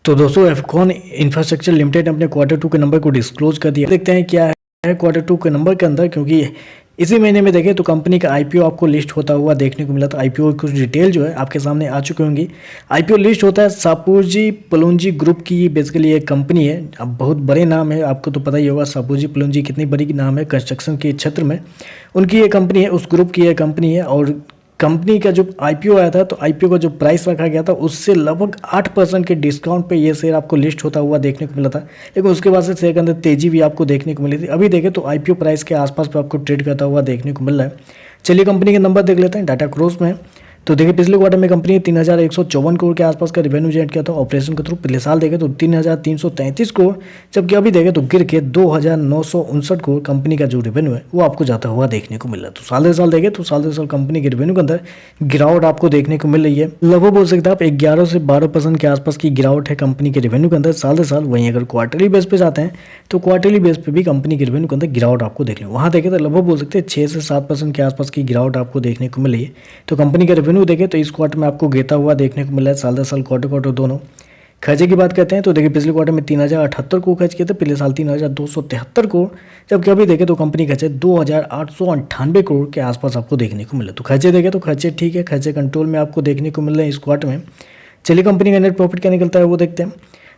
तो दोस्तों Afcon infrastructure limited ने अपने Q2 के नंबर को डिस्क्लोज कर दिया। देखते हैं क्या है Q2 के नंबर के अंदर, क्योंकि इसी महीने में देखें तो कंपनी का आईपीओ आपको लिस्ट होता हुआ देखने को मिला। तो आईपीओ की कुछ डिटेल जो है आपके सामने आ चुकी होंगी। आईपीओ लिस्ट होता है सापूजी प्लूंजी ग्रुप की, बेसिकली एक कंपनी है। अब बहुत बड़े नाम है, आपको तो पता ही होगा सापूजी प्लूंजी कितनी बड़ी नाम है कंस्ट्रक्शन के क्षेत्र में। उनकी ये कंपनी है, उस ग्रुप की ये कंपनी है। और कंपनी का जो आईपीओ आया था तो आईपीओ का जो प्राइस रखा गया था उससे लगभग 8% के डिस्काउंट पे ये शेयर आपको लिस्ट होता हुआ देखने को मिला था। लेकिन उसके बाद से शेयर के अंदर तेजी भी आपको देखने को मिली थी। अभी देखें तो आईपीओ प्राइस के आसपास पे आपको ट्रेड करता हुआ देखने को मिल रहा है। चलिए कंपनी के नंबर देख लेते हैं। डाटा क्रॉस में तो देखिए पिछले क्वार्टर में कंपनी ने 3,154 करोड़ के आसपास का रेवेन्यू जनरेट किया था ऑपरेशन के थ्रू। पिछले साल देखें तो 3,333 करोड़, जबकि अभी देखें तो गिर के 2,959 करोड़ कंपनी का जो रेवेन्यू है वो आपको जाता हुआ देखने को मिल रहा है। तो साल साल देखें तो साल साल कंपनी के रेवेन्यू के अंदर गिरावट आपको देखने को मिल रही है। लगभग बोल सकते हैं आप 11 से 12% के आसपास की गिरावट है कंपनी के रेवेन्यू के अंदर साल साल। वहीं अगर क्वार्टरली बेस पे जाते हैं तो क्वार्टरली बेस पे भी कंपनी के रेवेन्यू के अंदर गिरावट आपको देखने वहाँ देखें तो लगभग बोल सकते हैं 6 से 7% के आसपास की गिरावट आपको देखने को मिल रही है। तो कंपनी का रेवेन्यू देखें तो इस क्वार्टर में आपको गिरता हुआ देखने को मिला है साल दर साल, क्वार्टर दोनों। खर्चे की बात करते हैं तो देखिए पिछले क्वार्टर में 3,078 करोड़ खर्च किए थे, पिछले साल 3,273 करोड़, जबकि अभी देखें तो कंपनी खर्चे 2,898 करोड़ के आसपास आपको देखने को मिले। तो खर्चे देखें तो खर्चे ठीक है, खर्चे कंट्रोल में आपको देखने को मिल रहे हैं इस क्वार्टर में। चलिए कंपनी का नेट प्रॉफिट क्या निकलता है वो देखते हैं।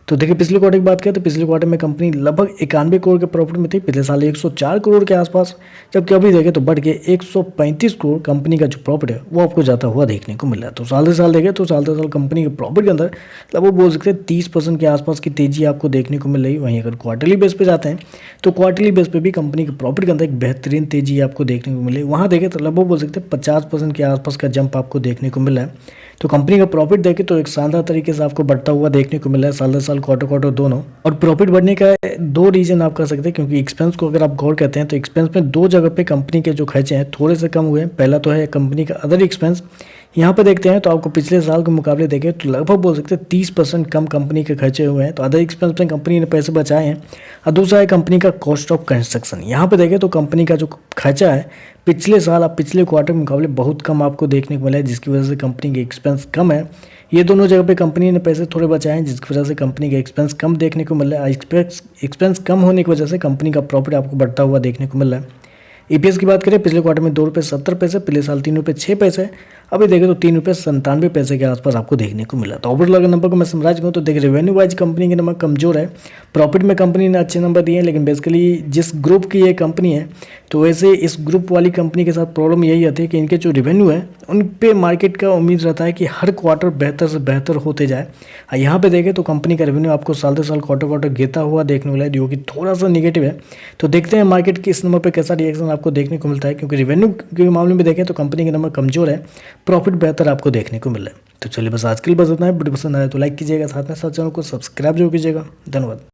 तो देखिए पिछले क्वार्टर की बात करें तो पिछले क्वार्टर में कंपनी लगभग 91 करोड़ के प्रॉफिट में थी, पिछले साल 104 करोड़ के आसपास, जबकि अभी देखें तो बढ़ के 135 करोड़ कंपनी का जो प्रॉफिट है वो आपको जाता हुआ देखने को मिल रहा है। तो साल साल देखें तो साल साल कंपनी के प्रॉफिट के अंदर लगभग बोल सकते हैं 30% के आसपास की तेजी आपको देखने को मिल रही है। वहीं अगर क्वार्टरली बेस पे जाते हैं तो क्वार्टरली बेस पे भी कंपनी के प्रॉफिट के अंदर एक बेहतरीन तेजी आपको देखने को मिली। वहाँ देखें तो लगभग बोल सकते हैं 50% के आसपास का जंप आपको देखने को मिला है। तो कंपनी का प्रॉफिट देखें तो एक शानदार तरीके से आपको बढ़ता हुआ देखने को मिला है साल दर साल, क्वार्टर दोनों। और प्रॉफिट बढ़ने का दो रीजन आप कर सकते हैं, क्योंकि एक्सपेंस को अगर आप गौर करते हैं तो एक्सपेंस में दो जगह पे कंपनी के जो खर्चे हैं थोड़े से कम हुए हैं। पहला तो है कंपनी का अदर एक्सपेंस, यहाँ पे देखते हैं तो आपको पिछले साल के मुकाबले देखें तो लगभग बोल सकते हैं 30% कम कंपनी के खर्चे हुए हैं। तो अदर एक्सपेंस में कंपनी ने पैसे बचाए हैं। और दूसरा है कंपनी का कॉस्ट ऑफ कंस्ट्रक्शन। यहाँ पे देखें तो कंपनी का जो खर्चा है पिछले साल आप पिछले क्वार्टर के मुकाबले बहुत कम आपको देखने को मिला है, जिसकी वजह से कंपनी के एक्सपेंस कम है। ये दोनों जगह पे कंपनी ने पैसे थोड़े बचाए हैं, जिसकी वजह से कंपनी का एक्सपेंस कम देखने को मिल रहा है। एक्सपेंस कम होने की वजह से कंपनी का प्रॉफिट आपको बढ़ता हुआ देखने को मिल रहा है। ईपीएस की बात करें पिछले क्वार्टर में 2 रुपये 70 पैसे, पिछले साल 3 रुपये 6 पैसे, अभी देखें तो 3 रुपये 97 पैसे के आसपास आपको देखने को मिला। तो ओवरऑल अगर नंबर को मैं समराइज करूँ तो देखिए रेवेन्यू वाइज कंपनी के नंबर कमजोर है, प्रॉफिट में कंपनी ने अच्छे नंबर दिए हैं, लेकिन बेसिकली जिस ग्रुप की ये कंपनी है तो वैसे इस ग्रुप वाली कंपनी के साथ प्रॉब्लम यही आती है कि इनके जो रेवेन्यू है उन पे मार्केट का उम्मीद रहता है कि हर क्वार्टर बेहतर से बेहतर होते जाए। यहाँ पे देखें तो कंपनी का रेवेन्यू आपको साल दर साल, क्वार्टर गिरता हुआ देखने को मिला है, जो कि थोड़ा सा निगेटिव है। तो देखते हैं मार्केट के इस नंबर पर कैसा रिएक्शन आपको देखने को मिलता है, क्योंकि रेवेन्यू के मामले में देखें तो कंपनी के नंबर कमजोर है, प्रॉफिट बेहतर आपको देखने को मिल रहा है। तो चलिए बस आज के लिए बस इतना है। वीडियो पसंद आया तो लाइक कीजिएगा, साथ में साथ चैनल को सब्सक्राइब जरूर कीजिएगा। धन्यवाद।